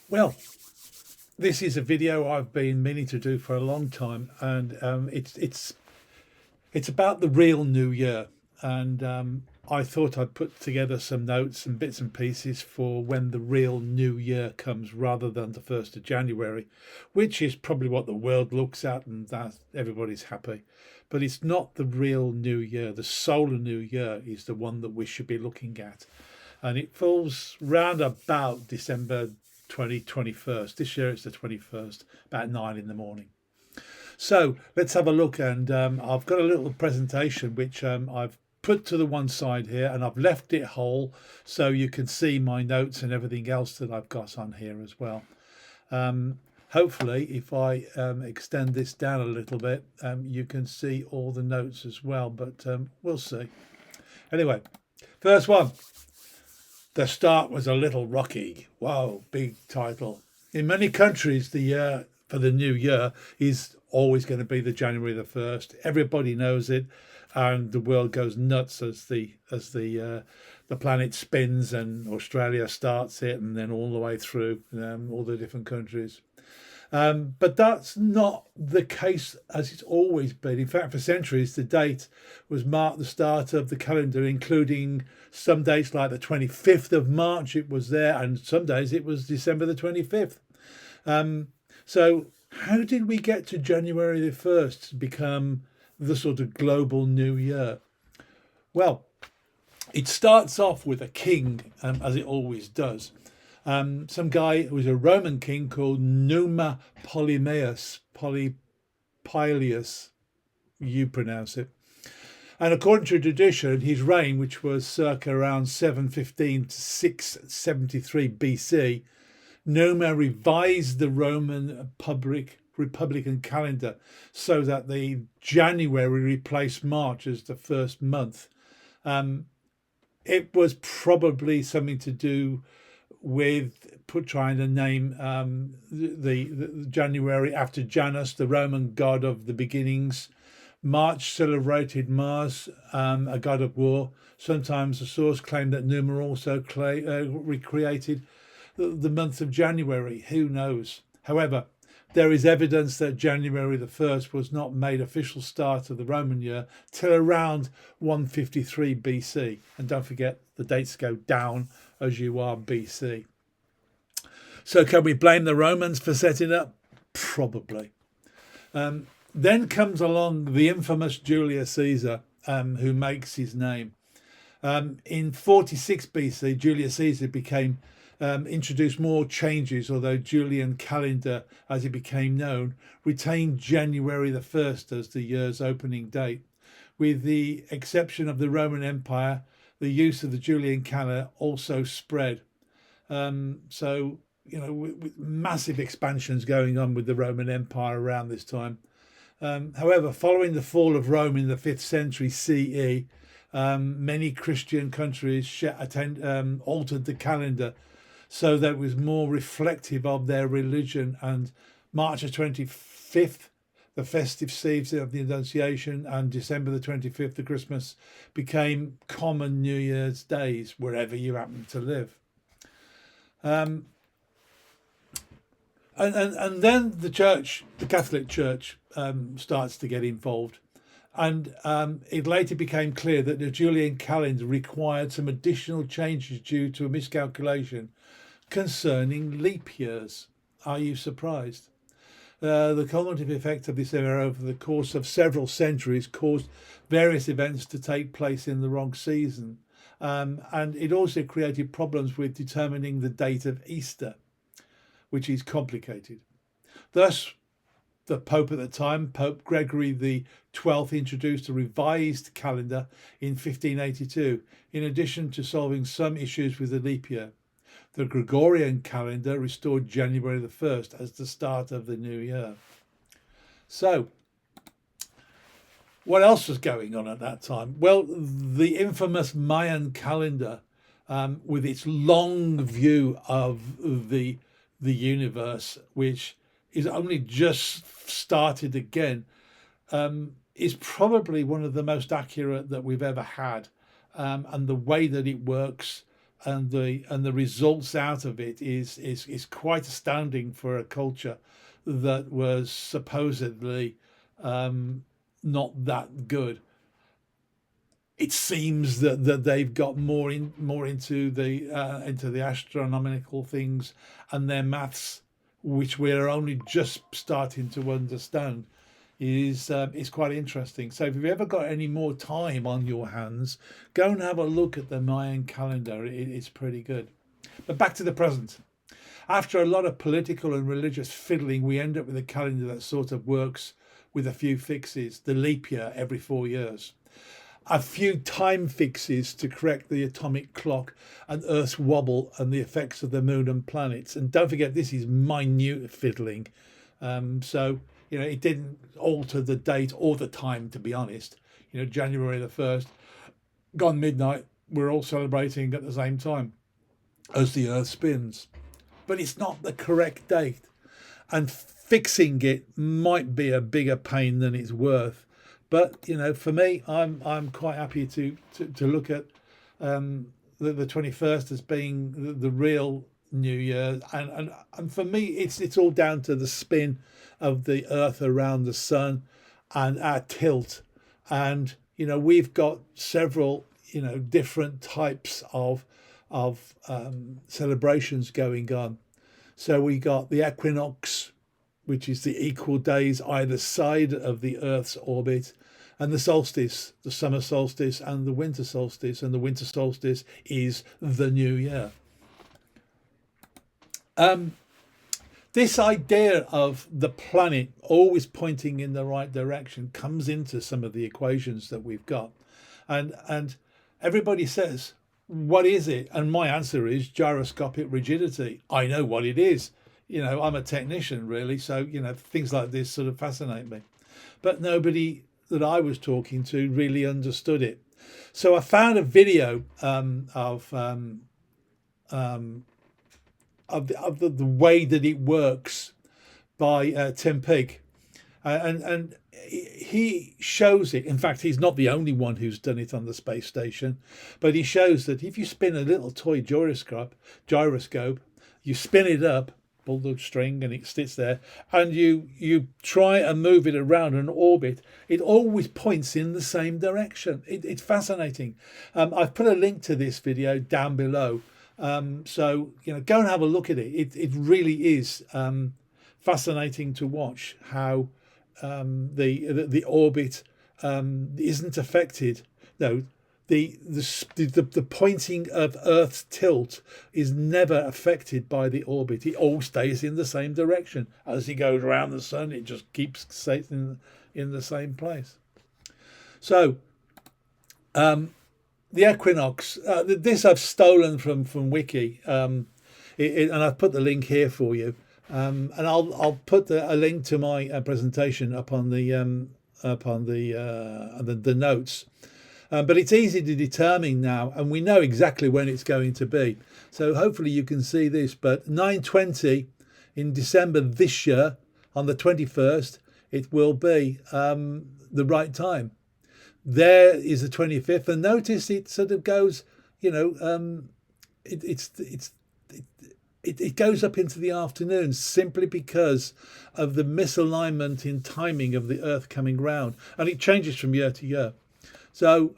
Well, this is a video I've been meaning to do for a long time, and it's about the real New Year, and I thought I'd put together some notes and bits and pieces for when the real New Year comes, rather than the 1st of January, which is probably what the world looks at, and that everybody's happy. But it's not the real New Year. The solar New Year is the one that we should be looking at, and it falls round about December 21st. This year it's the 21st, about 9 in the morning. So let's have a look, and I've got a little presentation which I've put to the one side here, and I've left it whole so you can see my notes and everything else that I've got on here as well. Hopefully, if I extend this down a little bit, you can see all the notes as well, but we'll see. Anyway, first one. The start was a little rocky. Wow, big title. In many countries, the year for the new year is always going to be the January the 1st. Everybody knows it, and the world goes nuts as the planet spins, and Australia starts it, and then all the way through all the different countries. But that's not the case as it's always been. In fact, for centuries, the date was marked the start of the calendar, including some dates like the 25th of March, it was there, and some days it was December the 25th. So how did we get to January the 1st to become the sort of global new year? Well, it starts off with a king, as it always does. Some guy who was a Roman king called Numa Polypileus, you pronounce it. And according to tradition, his reign, which was circa around 715 to 673 BC, Numa revised the Roman Republican calendar so that the January replaced March as the first month. It was probably something to do with trying to name the January after Janus, the Roman god of the beginnings. March celebrated Mars, a god of war. Sometimes the source claimed that Numa also recreated the month of January. Who knows? However, there is evidence that January the 1st was not made official start of the Roman year till around 153 BC. And don't forget, the dates go down as you are BC. So can we blame the Romans for setting up? Probably. Then comes along the infamous Julius Caesar, who makes his name. In 46 BC, Julius Caesar introduced more changes, although Julian calendar, as it became known, retained January the 1st as the year's opening date. With the exception of the Roman Empire, the use of the Julian calendar also spread. So, with massive expansions going on with the Roman Empire around this time. However, following the fall of Rome in the 5th century CE, many Christian countries altered the calendar so that it was more reflective of their religion, and March the 25th, the festive season of the Annunciation, and December the 25th, the Christmas, became common New Year's days wherever you happen to live. And then the church, the Catholic Church, starts to get involved. And it later became clear that the Julian calendar required some additional changes due to a miscalculation concerning leap years. Are you surprised? The cumulative effect of this error over the course of several centuries caused various events to take place in the wrong season. And it also created problems with determining the date of Easter, which is complicated. Thus, the Pope at the time, Pope Gregory the XII, introduced a revised calendar in 1582, in addition to solving some issues with the leap year. The Gregorian calendar restored January the 1st as the start of the new year. So, what else was going on at that time? Well, the infamous Mayan calendar, with its long view of the universe, which is only just started again, is probably one of the most accurate that we've ever had. And the way that it works and the results out of it is quite astounding for a culture that was supposedly not that good. It seems that they've got more into the astronomical things and their maths, which we're only just starting to understand, is quite interesting. So if you've ever got any more time on your hands, go and have a look at the Mayan calendar. It's pretty good. But back to the present. After a lot of political and religious fiddling, we end up with a calendar that sort of works with a few fixes. The leap year every 4 years, a few time fixes to correct the atomic clock and Earth's wobble and the effects of the moon and planets. And don't forget, this is minute fiddling. So, it didn't alter the date or the time, to be honest. January the 1st, gone midnight, we're all celebrating at the same time as the Earth spins. But it's not the correct date. And fixing it might be a bigger pain than it's worth. But for me, I'm quite happy to look at the 21st as being the real New Year, and for me, it's all down to the spin of the Earth around the Sun and our tilt, and we've got several different types of celebrations going on. So we got the equinox, which is the equal days either side of the Earth's orbit, and the solstice, the summer solstice and the winter solstice. And the winter solstice is the new year. This idea of the planet always pointing in the right direction comes into some of the equations that we've got. And everybody says, what is it? And my answer is gyroscopic rigidity. I know what it is. I'm a technician, really. So, things like this sort of fascinate me. But nobody that I was talking to really understood it. So I found a video of the way that it works by Tim Peake. And he shows it. In fact, he's not the only one who's done it on the space station, but he shows that if you spin a little toy gyroscope, you spin it up, pull the string and it sits there, and you try and move it around an orbit, it always points in the same direction. It's fascinating. I've put a link to this video down below. So go and have a look at it. It really is fascinating to watch how the orbit isn't affected. No, the pointing of Earth's tilt is never affected by the orbit. It all stays in the same direction. As it goes around the sun, it just keeps staying in the same place. So the equinox, this I've stolen from Wiki, and I've put the link here for you. And I'll put a link to my presentation up on the notes. But it's easy to determine now, and we know exactly when it's going to be. So hopefully you can see this. But 9:20 in December this year, on the 21st, it will be the right time. There is the 25th, and notice it sort of goes, it goes up into the afternoon simply because of the misalignment in timing of the Earth coming round, and it changes from year to year. So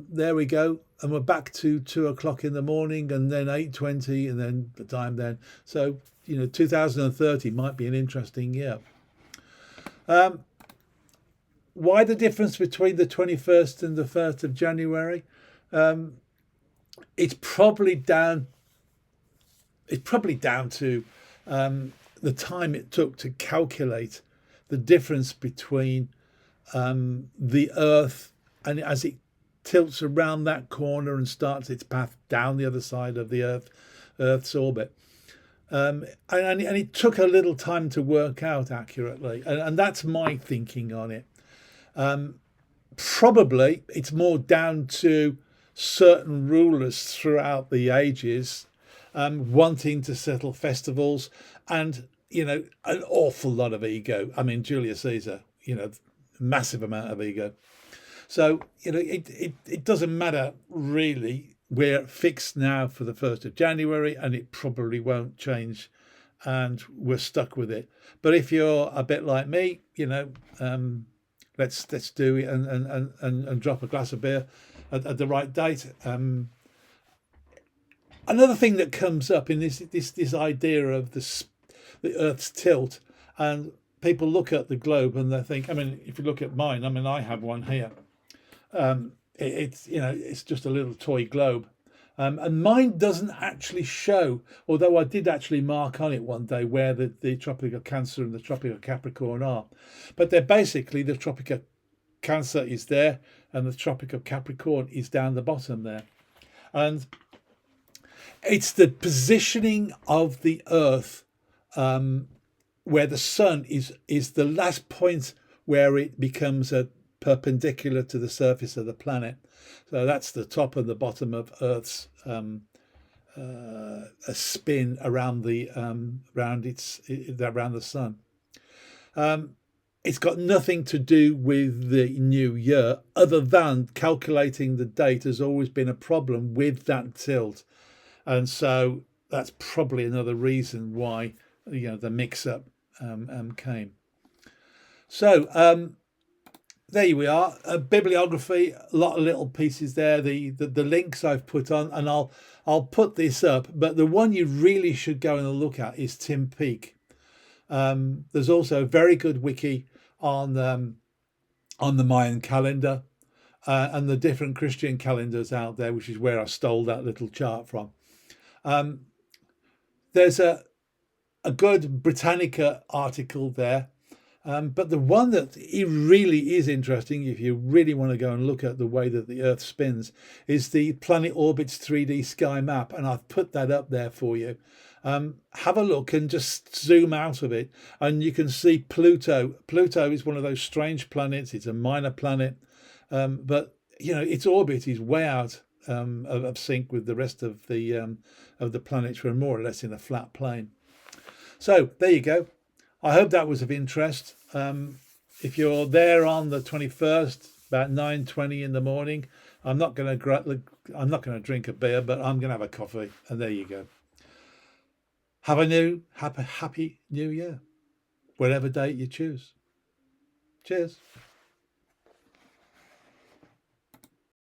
there we go, and we're back to 2 o'clock in the morning, and then 8:20, and then the time then. So 2030 might be an interesting year. Why the difference between the 21st and the 1st of January? It's probably down to the time it took to calculate the difference between the Earth, and as it tilts around that corner and starts its path down the other side of the Earth's orbit. And it took a little time to work out accurately. And that's my thinking on it. Probably it's more down to certain rulers throughout the ages wanting to settle festivals, and an awful lot of ego. I mean, Julius Caesar, massive amount of ego. So it doesn't matter really we're fixed now for the 1st of January, and it probably won't change, and we're stuck with it. But if you're a bit like me, let's do it and drop a glass of beer at the right date. Another thing that comes up in this idea of the Earth's tilt, and people look at the globe and they think, I mean, if you look at mine, I mean, I have one here. It's just a little toy globe. And mine doesn't actually show, although I did actually mark on it one day where the Tropic of Cancer and the Tropic of Capricorn are. But they're basically, the Tropic of Cancer is there and the Tropic of Capricorn is down the bottom there. And it's the positioning of the Earth where the sun is the last point where it becomes perpendicular to the surface of the planet. So that's the top and the bottom of Earth's a spin around the sun. It's got nothing to do with the new year, other than calculating the date has always been a problem with that tilt, and so that's probably another reason why the mix-up came. So there we are. Bibliography, a lot of little pieces there. The links I've put on, and I'll put this up. But the one you really should go and look at is Tim Peake. There's also a very good wiki on the Mayan calendar and the different Christian calendars out there, which is where I stole that little chart from. There's a good Britannica article there. But the one that it really is interesting, if you really want to go and look at the way that the Earth spins, is the Planet Orbits 3D sky map. And I've put that up there for you. Have a look and just zoom out of it. And you can see Pluto. Pluto is one of those strange planets. It's a minor planet. But, its orbit is way out of sync with the rest of the planets. We're more or less in a flat plane. So there you go. I hope that was of interest. If you're there on the 21st, about 9:20 in the morning, I'm not going to drink a beer, but I'm going to have a coffee, and there you go. Have a happy New Year, whatever date you choose. Cheers.